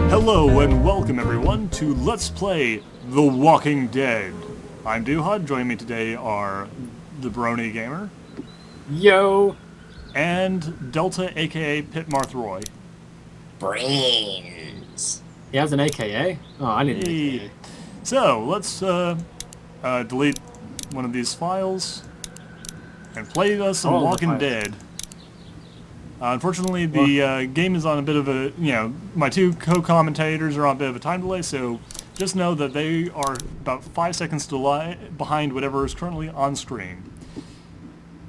Hello and welcome everyone to Let's Play The Walking Dead. I'm Duhad, joining me today are the Brony Gamer. Yo! And Delta, aka Pit Marthroy. Brains. He has an AKA? Oh, I need an AKA. So, let's delete one of these files and play us some Walking Dead. Unfortunately, the game is on a bit of a, my two co-commentators are on a bit of a time delay, so just know that they are about 5 seconds behind whatever is currently on screen.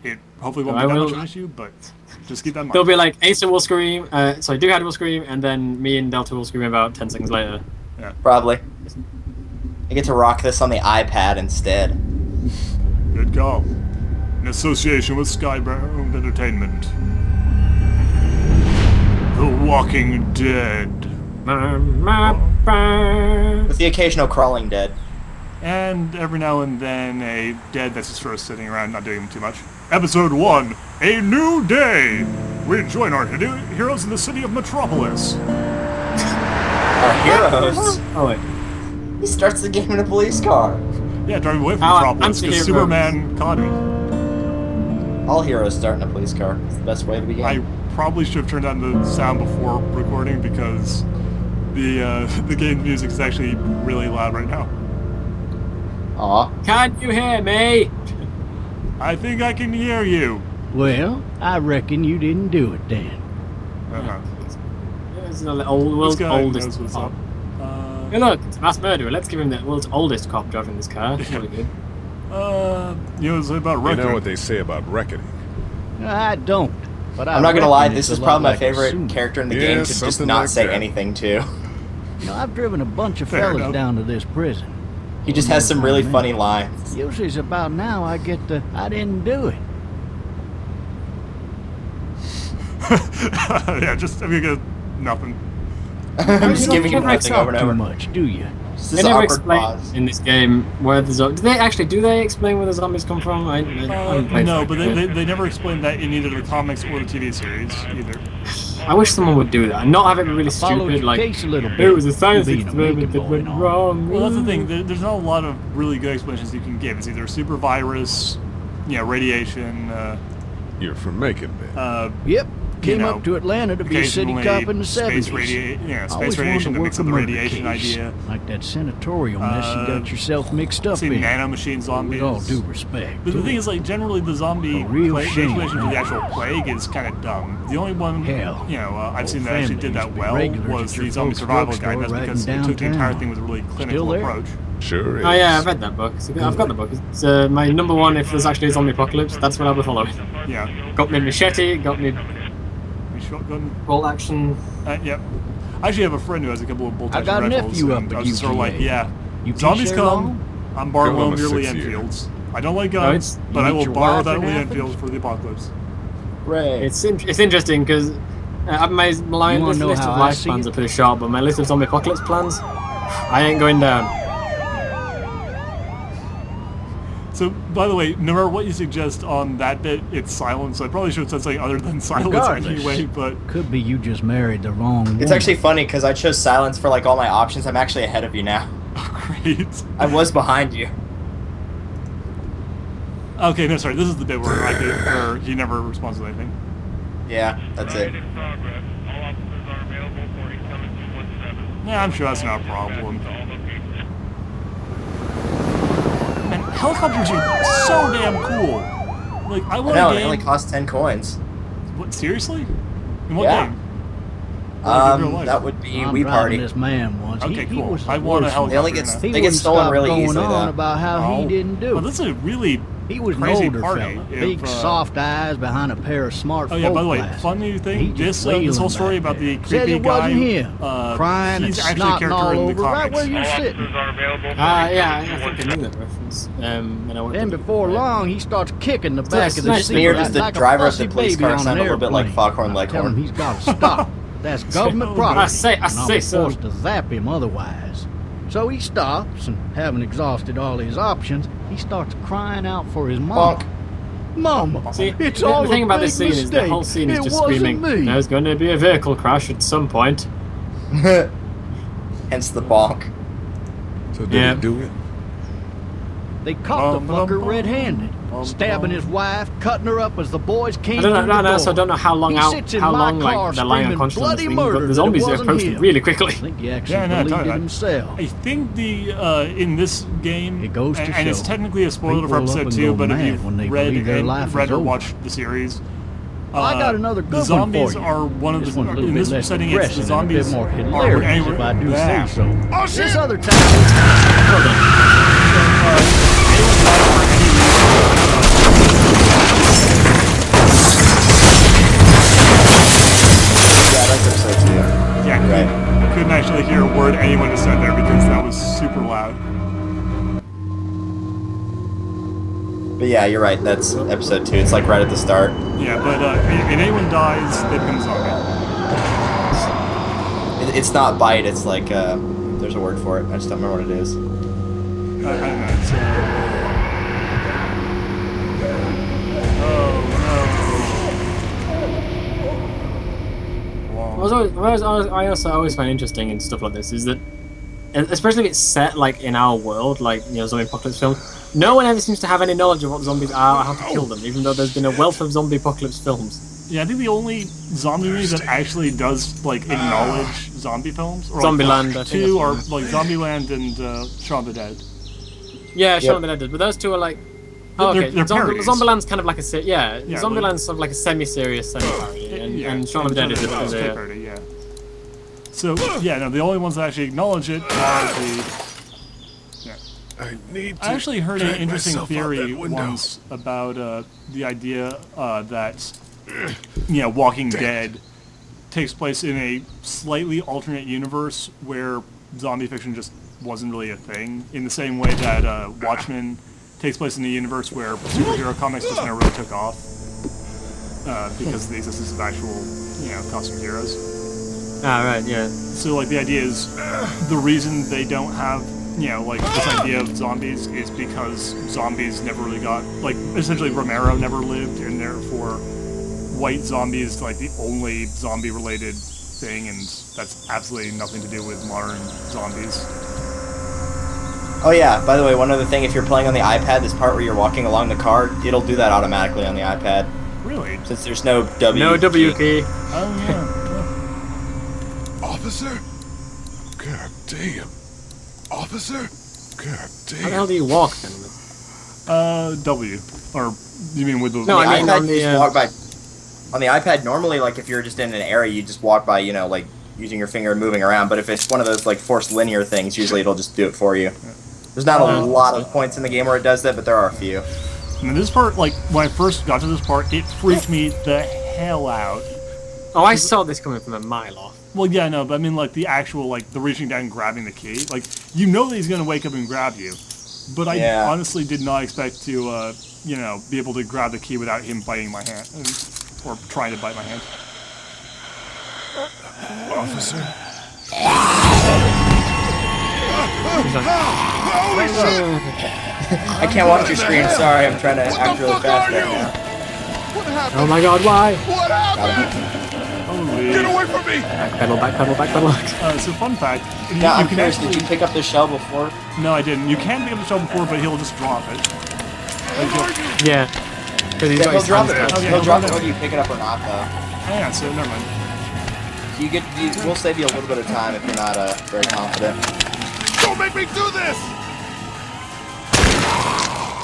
It hopefully won't be that much of an issue, but just keep that in mind. There'll be like Asa will scream, Duhad will scream, and then me and Delta will scream about 10 seconds later. Yeah. Probably. I get to rock this on the iPad instead. Good call. In association with Skybound Entertainment. The Walking Dead. With the occasional crawling dead. And every now and then a dead that's just sort of sitting around not doing too much. Episode 1, A New Day! We join our heroes in the city of Metropolis. Our heroes? Oh wait. He starts the game in a police car. Yeah, driving away from Metropolis because Superman caught him. All heroes start in a police car. It's the best way to begin. I probably should have turned on the sound before recording because the game music is actually really loud right now. Aw. Can you hear me? I think I can hear you. Well, I reckon you didn't do it then. It's the world's oldest what's cop. up. Hey look, it's a mass murderer. Let's give him the world's oldest cop driving this car. That's really good. It's about reckoning. You know what they say about reckoning. I don't. But I'm not gonna lie, this is is probably my favorite character in the game to just not like say that. anything to. I've driven a bunch of Fair fellas enough. down to this prison. He just has some really funny lines. Usually it's about now I get the, I didn't do it. Yeah, just nothing. I'm just giving him nothing over and Too over. much, do you? Just They this never awkward explain pause. in this game where the zombies... Do they explain where the zombies come from? I haven't played No, that but game. they never explained that in either the comics or the TV series either. I wish someone would do that and not have it be really Followed stupid, your like, case a little bit. it was a science Being a experiment Maker that boy went and all. wrong. Well, that's the thing. There's not a lot of really good explanations you can give. It's either a super virus, radiation, You're from Macon, then. Yep. Came up to Atlanta to be a city occasionally cop in the 70s. space Always radiation that wanted to makes work up a the murder radiation case. idea. Like that senatorial mess you got yourself mixed up See in. nanomachine zombies. With all due respect. But the thing is, like, generally the zombie A real plague, the shame, explanation for the man. actual plague is kind of dumb. The only one, Hell, I've seen old that actually did that families, well regulars was at your the Zombie folks' Survival drugstore Guide. That's right because in it took the entire downtown. thing with a really clinical there? approach. Sure is. Oh yeah, I've read that book. I've got the book. It's my number one if there's actually a zombie apocalypse. That's what I'll be following. Yeah. Got me machete, got me Shotgun. bolt action. Yep. I actually have a friend who has a couple of bolt I action got a rifles. nephew up And I at was just sort of like, UGA. yeah, You teach zombies there come. long? I'm borrowing Go one of your on a Lee 6 year. Enfields. I don't like No, guns, but I meet will your borrow wife that in Lee Athens? Enfield for the apocalypse. Right. It's interesting because my You wanna list know of how I life see plans it? are pretty short, but my list of zombie apocalypse plans, I ain't going down. So, by the way, no matter what you suggest on that bit, it's silent, so I probably should have said something other than silence Regardless. anyway, but... Could be you just married the wrong woman. It's actually funny because I chose silence for like all my options. I'm actually ahead of you now. Great. I was behind you. Okay, no, sorry, this is the bit where he never responds to anything. Yeah, that's it. Yeah, I'm sure that's not a problem. Man, helicopters are so damn cool. Like, I want No, a it game... only costs 10 coins. What, seriously? In what Yeah. game? Like in real life? That would be I'm Wii driving Party. this man once. Okay, he cool. was the I want a worst. helicopter. They only get now. He They get wouldn't stolen stop really going easily, on though. about how he didn't do Well, it. this is a really He was an crazy older party. fella, If, big soft eyes behind a pair of smart Oh yeah, by the way, glasses. funny He thing, just this whole wailing story back about the there. Says creepy it guy, wasn't him, crying he's and actually a snotting character all in the over right comics. where you're sitting. Yeah, I think I knew that reference. When I went Then to before long, he starts kicking the back of the nice seat to hear like, just the like a driver of the fussy police baby car on sound an a little bit like airplane. Foghorn I tell him Leghorn. he's got to stop. That's government I property. say and I'll be so. forced to zap him otherwise. So he stops, and having exhausted all his options, he starts crying out for his mom. Bonk. Mama, See, it's the all thing a about big this scene is mistake. the whole scene is It just wasn't screaming, me. there's going to be a vehicle crash at some point. Hence the bonk. So did Yeah. he do it? They caught the fucker red-handed, stabbing his wife, cutting her up as the boys came through the door. So I don't know how long He sits in my car like they're lying screaming unconscious on bloody this thing, murder but the that it zombies are wasn't approaching him. really I quickly. think he actually Yeah, no, believed totally. it himself. I think the in this game, It goes to and it's show, technically a spoiler people for will up episode and 2, go but if mad when they you've read believe their life is or over. watched the series, I got another good the one zombies for you. are one of This the one's a little in bit this less setting. It's the depressing and a bit zombies more are hilarious, if I do say so. Oh, This shit! other time, Hold on. Yeah, that's episode 2. Yeah, Right. couldn't actually hear a word anyone has said there because that was super loud. But yeah, you're right. That's episode 2. It's like right at the start. Yeah, but if anyone dies, they become zombie. It's not bite. It's like there's a word for it. I just don't remember what it is. I don't know. It's, I also always find interesting in stuff like this is that, especially if it's set like in our world, like zombie apocalypse films, no one ever seems to have any knowledge of what zombies are or how to kill them, even though there's been a wealth of zombie apocalypse films. Yeah, I think the only zombie movie that actually does like acknowledge zombie films, or Zombieland, I like, think two are that's like Zombieland and Shaun of the Dead. Yeah, Shaun of the Dead did, but those two are like. Oh, They're- okay. they're parodies. Zombieland's kind of like a Yeah, Zombieland's sort of like a semi-serious, semi-parody, and Shaun of the Dead is a a parody, yeah. So yeah, no, the only ones that actually acknowledge it are the. I need to I actually heard an drag interesting myself out theory that window. once about the idea that Walking Dead takes place in a slightly alternate universe where zombie fiction just wasn't really a thing, in the same way that Watchmen takes place in a universe where superhero comics just never really took off because of the existence of actual costume heroes. Ah, right, yeah. So like the idea is the reason they don't have like this idea of zombies is because zombies never really got, like, essentially Romero never lived, and therefore white zombie is like the only zombie related thing, and that's absolutely nothing to do with modern zombies. Oh yeah, by the way, one other thing, if you're playing on the iPad, this part where you're walking along the car, it'll do that automatically on the iPad. Really? Since there's no W. No W key. Oh yeah. Officer? God damn. Officer? God How the damn. hell do you walk then? W. Or you mean with the? No, I mean iPad, on the, you just walk by. On the iPad, normally, like if you're just in an area, you just walk by, like using your finger and moving around. But if it's one of those like forced linear things, usually it'll just do it for you. There's not a lot of points in the game where it does that, but there are a few. And this part, like when I first got to this part, it freaked me the hell out. Oh, I saw this coming from a mile off. Well, yeah, no, but I mean, like, the actual, like, the reaching down and grabbing the key. Like, you know that he's going to wake up and grab you. But I honestly did not expect to, be able to grab the key without him biting my hand. Or trying to bite my hand. Officer? I can't watch your screen, sorry, I'm trying to act really fast right now. What happened? Oh my god, why? What happened? Holy. Get away from me! Backpedal. So fun fact. Now, I'm can curious, actually, did you pick up the shell before? No, I didn't. You can pick up the shell before, but he'll just drop it. Like, Yeah. Because he's Yeah, got he'll his drop hands it. back. Okay, He'll drop it whether you pick it up or not, though. oh, yeah, so never mind. We'll save you a little bit of time if you're not very confident. Don't make me do this!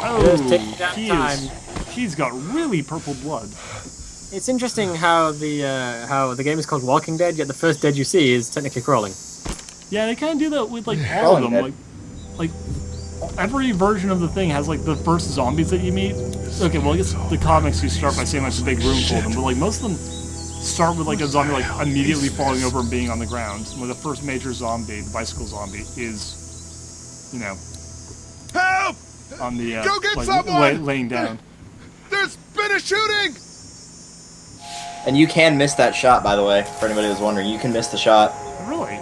Oh, Just take that time. He's got really purple blood. It's interesting how the game is called Walking Dead, yet the first dead you see is technically crawling. Yeah, they kind of do that with, like, all of them. Dead. Like, every version of the thing has, like, the first zombies that you meet. Okay, well, I guess the comics you start by saying, like, the big room full of them, but, like, most of them start with, like, a zombie, like, immediately falling over and being on the ground. Like, the first major zombie, the bicycle zombie, is, Help! on the, Go get like, someone! laying down. There's been a shooting! And you can miss that shot, by the way, for anybody who's wondering. You can miss the shot. Really?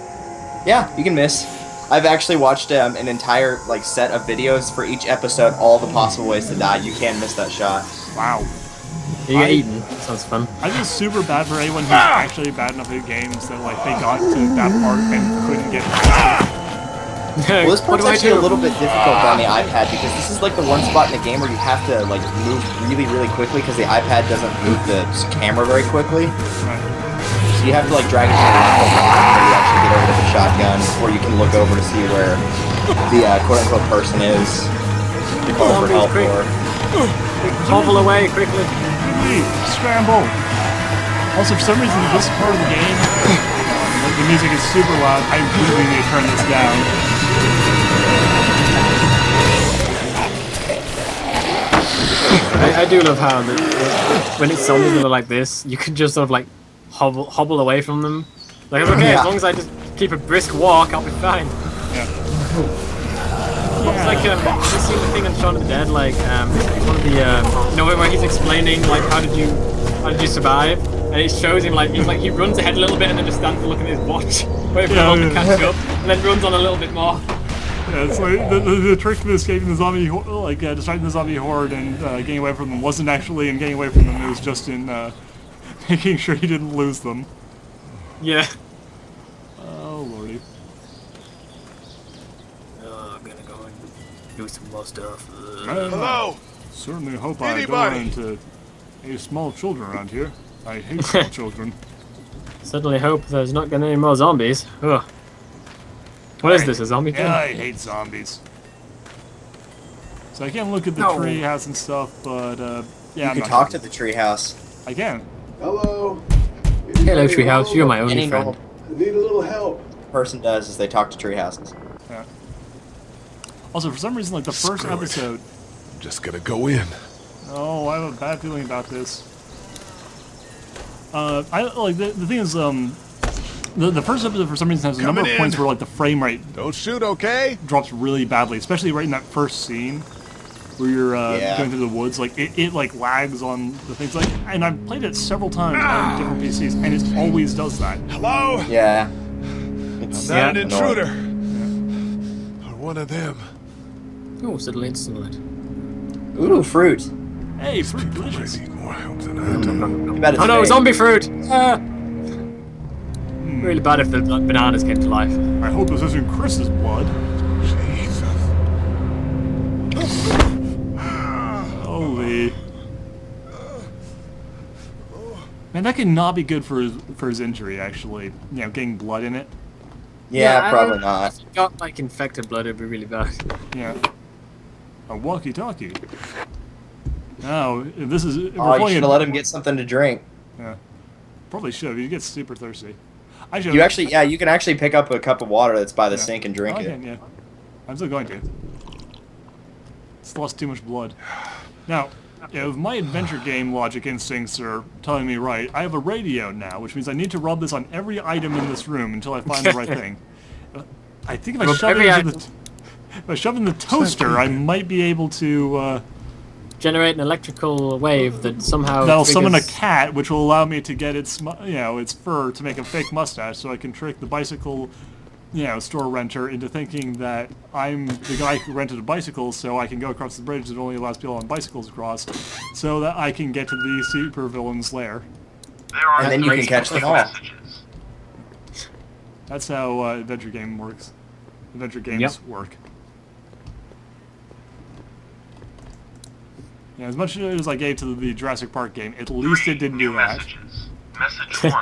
Yeah, you can miss. I've actually watched an entire set of videos for each episode, all the possible ways to die. You can miss that shot. Wow. You get eaten. Sounds fun. I feel super bad for anyone who's actually bad enough at games that like they got to that part and couldn't get past it. Well, this What part's do I actually do? a little bit difficult on the iPad because this is like the one spot in the game where you have to like move really, really quickly because the iPad doesn't move the camera very quickly. Right. So you have to like drag it to the left where you actually get over to the shotgun, or you can look over to see where the quote-unquote person is to call for help Quick. or... Hobble away quickly. Quickly, scramble. Also, for some reason, this part of the game, like the music is super loud. I really need to turn this down. I do love how when it's zombies that are like this, you can just sort of like hobble away from them. Like, okay, Yeah. as long as I just keep a brisk walk, I'll be fine. Yeah. It's like, you seen the thing on Shaun of the Dead, like, one of the, you know, where he's explaining, like, how did you survive? And it shows him, like, he runs ahead a little bit and then just stands there looking at his watch, waiting for everyone to catch up, and then runs on a little bit more. Yeah, it's like the trick of escaping the zombie, distracting the zombie horde and getting away from them wasn't actually in getting away from them. It was just in making sure you didn't lose them. Yeah. Oh lordy. Oh, I'm gonna go and do some more stuff. Hello? Certainly hope I don't Anybody? run into any small children around here. I hate small children. Certainly hope there's not gonna be any more zombies. Ugh. What is this, a zombie thing? Yeah, I hate zombies. So I can't look at the No. tree house and stuff, but yeah, You I'm can not talk to gonna- the treehouse. I can. Hello. Hello, Treehouse, you're my only Any friend. normal I need a little help. person does is they talk to treehouses. Yeah. Also, for some reason, like the first Screw it. episode. I'm just gonna go in. Oh, I have a bad feeling about this. I like the thing is, the first episode for some reason has a number of Coming points in. where like the frame rate Don't shoot, okay? drops really badly, especially right in that first scene where you're Yeah. going through the woods. Like it like lags on the things like, and I've played it several times on different PCs, and it always does that. Hello? Yeah. It's Not an Yeah. intruder. Or one of them. Oh, suddenly it's sunlight. Ooh, fruit. Hey, fruit I delicious. need more help than I do. Too bad it's Oh no, fake. zombie fruit! Ah! Really bad if the bananas came to life. I hope this isn't Chris's blood. Jesus. Holy. Man, that could not be good for his injury. Actually, you know, getting blood in it. Yeah, probably If not. you got like infected blood, it'd be really bad. Yeah. A walkie-talkie. Now, if this is. If Oh, we're you playing should it- have let him get something to drink. Yeah. Probably should. You get super thirsty. I should. You actually, yeah, you can actually pick up a cup of water that's by the Yeah. sink and drink I it. can, yeah. I'm still going to. It's lost too much blood. Now, if my adventure game logic instincts are telling me right, I have a radio now, which means I need to rub this on every item in this room until I find the right thing. I think if I Rub shove it every into item. if I shove it in the toaster, I might be able to. Generate an electrical wave that somehow That'll summon a triggers- cat, which will allow me to get its, its fur to make a fake mustache, so I can trick the bicycle, store renter into thinking that I'm the guy who rented a bicycle, so I can go across the bridge that only allows people on bicycles across, so that I can get to the supervillain's lair. And then you can catch them all. That's how adventure game works. Adventure games Yep. work. Yeah, as much as I gave to the Jurassic Park game, at least it didn't do that. Message 1,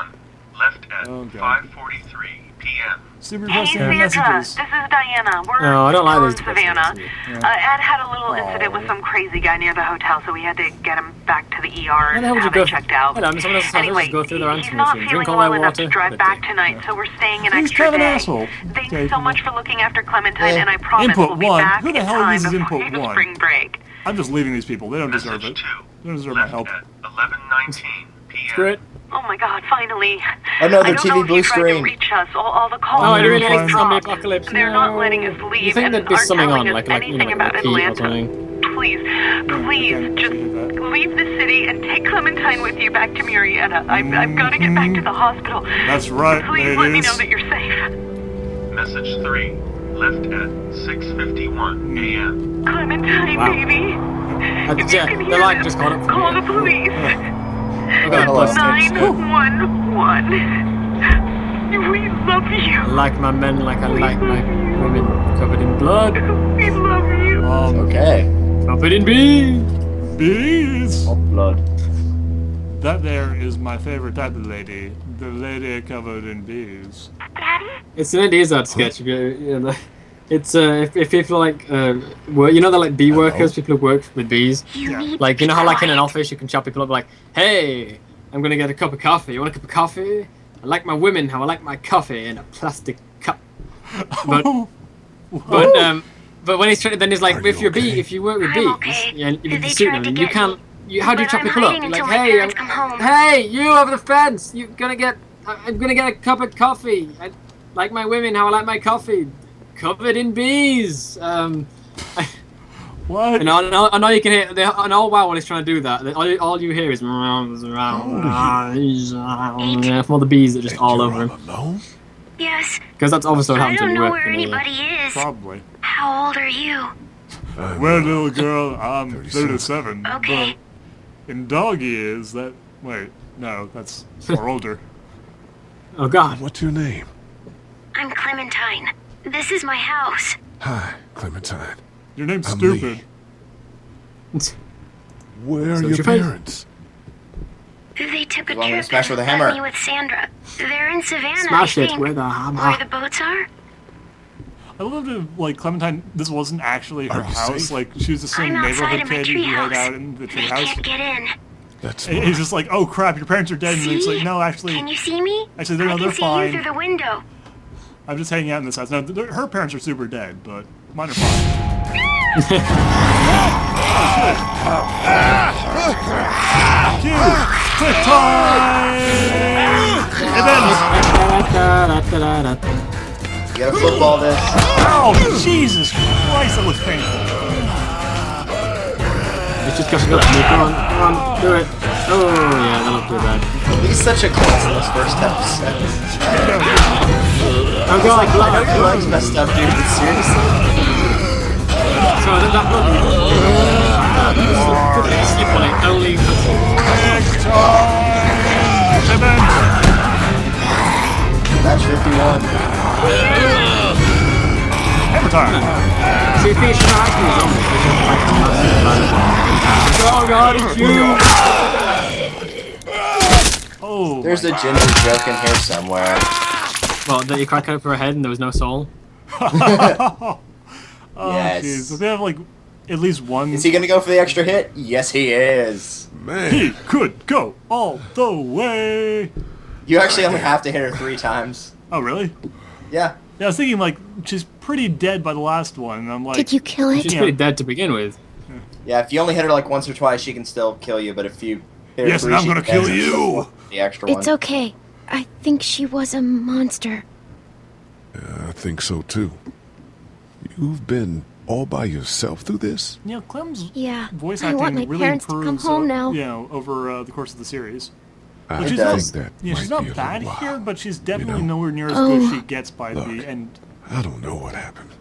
left at Oh, God. 5:43 p.m. Super Hey, requesting Santa, messages. this is Diana. We're No, I don't like in these Savannah. devices. Ed had a little incident with some crazy guy near the hotel, so we had to get him back to the ER Why and the hell would you have go? him checked out. Hello, I'm someone else's house. Anyway, Just go through their he's answering not machine. feeling Drink all well their enough to water. drive Good back day. tonight, so we're staying an He's extra kind of an day. asshole. Thanks Okay. so much for looking after Clementine, and I promise Input we'll be one. back Who the in hell time uses before input one? spring break. I'm just leaving these people. They don't deserve it. Message 2, They don't deserve my left help. at 11:19 p.m. Screw it. Oh my God! Finally. Oh no, the I don't TV know if blue you tried screen. to reach us. All the calls Oh, I are really fine. hate being zombie dropped. apocalypse. They're no. not letting us leave You think and there'd be aren't something telling on, us like anything about a key or Atlanta. something? Please, can't just do that. leave the city and take Clementine with you back to Murrieta. I've got to get back to the hospital. That's right, Please let me ladies. know that you're safe. Message 3, left at 6:51 a.m. Clementine, Wow. baby. If you Yeah, can the hear light this, just got up for call me. the police. I got a plus 6. 911. We love I you. like my men like I like my women covered in blood, We love you. Okay. covered in bees. Bees! All blood. That there is my favorite type of lady. The lady covered in bees. Daddy? It's an Izzard sketch. If you know, it's if people like work, you know, they're like bee workers, people who work with bees. You need Like, to you know how like in an quiet. office you can chat people up like, hey, I'm gonna get a cup of coffee. You want a cup of coffee? I like my women how I like my coffee in a plastic cup. But but when he's trying, then he's like, Are if you you're a bee, okay? if you work with I'm bees, okay. yeah, if They you suit tried them, to you get can't. me. How do you But chat I'm people up? hiding You're like, until my hey, parents come home. hey, you over the fence. You're gonna get. I'm gonna get a cup of coffee. I like my women how I like my coffee, covered in bees. What? And I know you can hear, and all while when he's trying to do that, all you hear is from all the bees that are just And all you're over him. alone? Yes. Because that's obviously what I happens don't when you know work where in a... anybody is. Probably. How old are you? I'm, Well, little girl, I'm 37. 37. Okay. But in dog years, that... Wait, no, that's far older. Oh god. What's your name? I'm Clementine. This is my house. Hi, Clementine. Your name's I'm stupid. Where are So your your face- parents? They took a You want me to trip smash with a and hammer? left me with Sandra. They're in Savannah, Smash I it think. with a Where hammer. the boats are? I love to, like, Clementine, this wasn't actually her Are you house. safe? Like, she was just some I'm outside neighborhood of my kid who hang treehouse. out in the They treehouse. can't get in. That's And smart. he's just like, oh crap, your parents are dead. And it's See? like, no, actually, Can you see me? Actually, they're- I they're can see fine. you through the window. I'm just hanging out in this house. No, her parents are super dead, but mine are fine. Cue! Quick time! And then, You gotta football this. oh, Jesus Christ, that looks painful. It's just catching up to me. Come on, do it. Oh yeah, that looked too bad. He's such a klutz in this first episode. Oh god, I know your leg's messed up, dude, but seriously? So that skip on it, only... And then, Match 51. hammer time. So you think it's not actually zombies, it's just like a massive... Oh god, it's you! Oh, There's a ginger joke in here somewhere. Well, that you crack it up for a head and there was no soul? Oh, Yes. jeez. So they have, like, at least one... Is he gonna go for the extra hit? Yes, he is. Man, He could go all the way. You actually only have to hit her 3 times. Oh, really? Yeah. Yeah, I was thinking, like, she's pretty dead by the last one, and I'm like... Did you kill it? She's Yeah. pretty dead to begin with. Yeah, if you only hit her like once or twice, she can still kill you, but if you hit her Yes, 3, and I'm she gonna can kill you. The extra one. It's okay. I think she was a monster. I think so too. You've been all by yourself through this? You know, Clem's Yeah. voice I acting want my really parents to improves, come home now. you know, over the course of the series. I But she's think not, that yeah, might she's be not a bad little here, wild. but she's definitely know? nowhere near as good as Oh. she gets by Look. the end. I don't know what happened,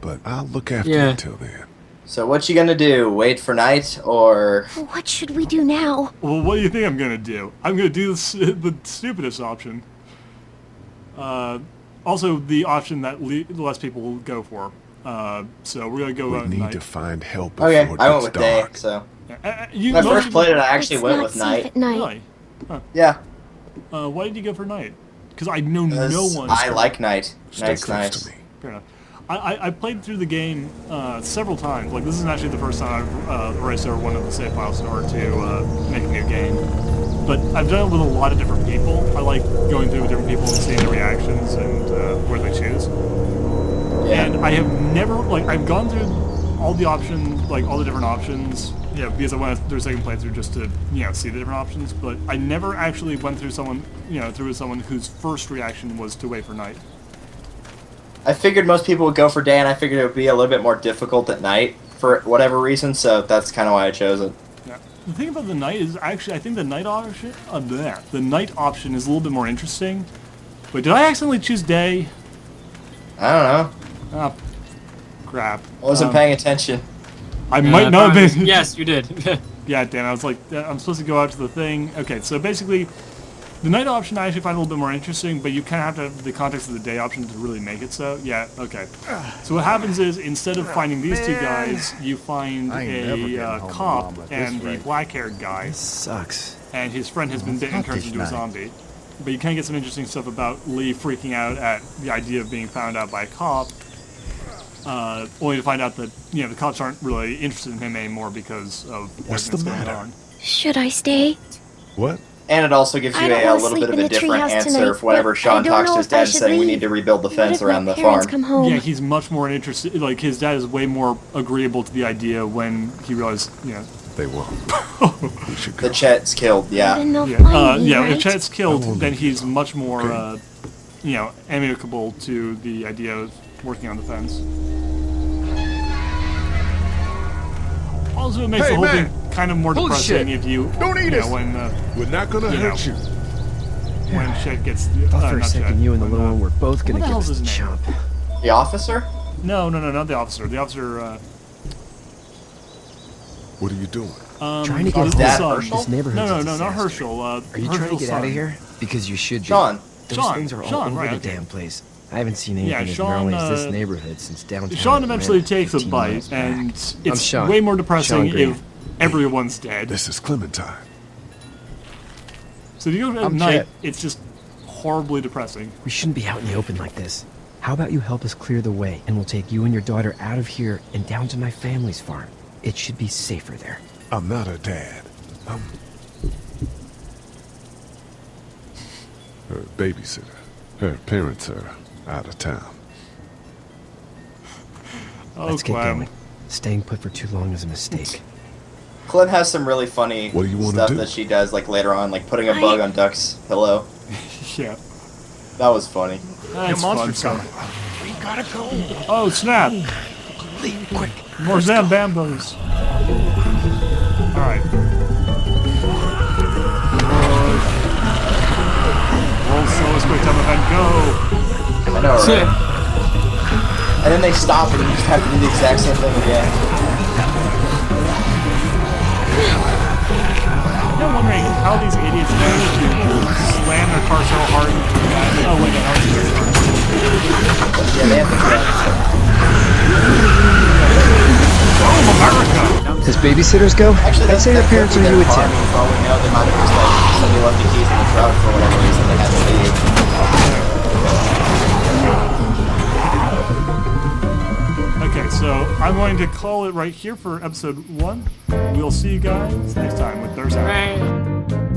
but I'll look after Yeah. you until then. So what you gonna do? Wait for night or... What should we do now? Well, what do you think I'm gonna do? I'm gonna do the stupidest option. Also, the option that less people will go for. So we're gonna go We out at need night. to find help before Okay, it I went gets with day, dark. so... You When I most first people- played it, I actually It's went not with safe night. at night. Really? Yeah, Why did you go for night? Because I know no 'cause one. I like night. Stay Night's close nice. to me. Fair enough. I played through the game several times. Like, this is actually the first time I've erased over one of the save files in order to make a new game. But I've done it with a lot of different people. I like going through with different people and seeing their reactions and where they choose. Yeah. And I have never, like, I've gone through all the options, like, all the different options, you know, because I went through a second playthrough just to, you know, see the different options. But I never actually went through someone, you know, through with someone whose first reaction was to wait for night. I figured most people would go for day, and I figured it would be a little bit more difficult at night for whatever reason, so that's kind of why I chose it. Yeah. The thing about the night is actually, I think the night option, the night option is a little bit more interesting. Wait, did I accidentally choose day? I don't know. Ah, crap. I wasn't paying attention. I might not have been. Yes, you did. Yeah, damn, I was like, I'm supposed to go out to the thing. Okay, so basically, the night option I actually find a little bit more interesting, but you kind of have to have the context of the day option to really make it so. Yeah, okay. So what happens is, instead of finding these two guys, you find a cop and the black-haired guy. Sucks. And his friend has been bitten and turned into a zombie. But you can get some interesting stuff about Lee freaking out at the idea of being found out by a cop, only to find out that, you know, the cops aren't really interested in him anymore because of What's the everything that's matter? going on. Should I stay? What? And it also gives you I don't a wanna little sleep bit of in a the different treehouse answer tonight, for whenever but I Sean don't talks know to his if I dad should saying we leave. need to rebuild the What fence if around my the parents farm. come home? Yeah, he's much more interested. Like, his dad is way more agreeable to the idea when he realized, you know. They won't. We should go. The Chet's killed, yeah. Then they'll Yeah, find me, yeah. right? If Chet's killed, won't then leave he's you. much more, Okay. you know, amicable to the idea of working on the fence. Also, it makes Hey, the whole man! thing kind of more Holy depressing shit! if you, Don't eat you us! know, We're not gonna you hurt know. you. when Chet gets. Thought for a not second Chet, you and the when, little one were both gonna what the give hell's us the his name? chomp. The officer? No, not the officer. The officer. What are you doing? Trying to get his home. Dad, son. Herschel? This neighborhood's No, a not disaster. Herschel. Are you trying to Herschel's get out son. of here? Because you should be. Sean. Those Sean. things are all Sean, over right, the okay. damn place. I haven't seen Yeah, anything as Sean, gnarly as this neighborhood since downtown. Sean eventually Atlanta, takes a 15 miles bite, back. and it's Sean. way more depressing Sean Green. if everyone's dead. This is Clementine. So you go at I'm night, Chet. it's just horribly depressing. We shouldn't be out in the open like this. How about you help us clear the way, and we'll take you and your daughter out of here and down to my family's farm. It should be safer there. I'm not her dad. I'm her babysitter. Her parents are out of town. Oh, Let's get Clem. going. Staying put for too long is a mistake. Clem has some really funny What do you wanna stuff do? that she does, like later on, like putting a bug on Duck's pillow. Yeah. That was funny. That's fun stuff. We gotta go. Oh, snap! Leave, quick. More Zambambos. Alright. World's slowest quick time event, go! I know, right? And then they stop and you just have to do the exact same thing again. I'm wondering how these idiots manage to slam their car so hard. Oh, wait, no, that was their car. Yeah, they have to Oh, America! As babysitters go, Actually, I'd say your parents are you a 10. For all we know, they might have just like somebody left the keys in the truck for whatever reason they had to leave. Okay, so I'm going to call it right here for episode 1. We'll see you guys next time with There's Out. Right.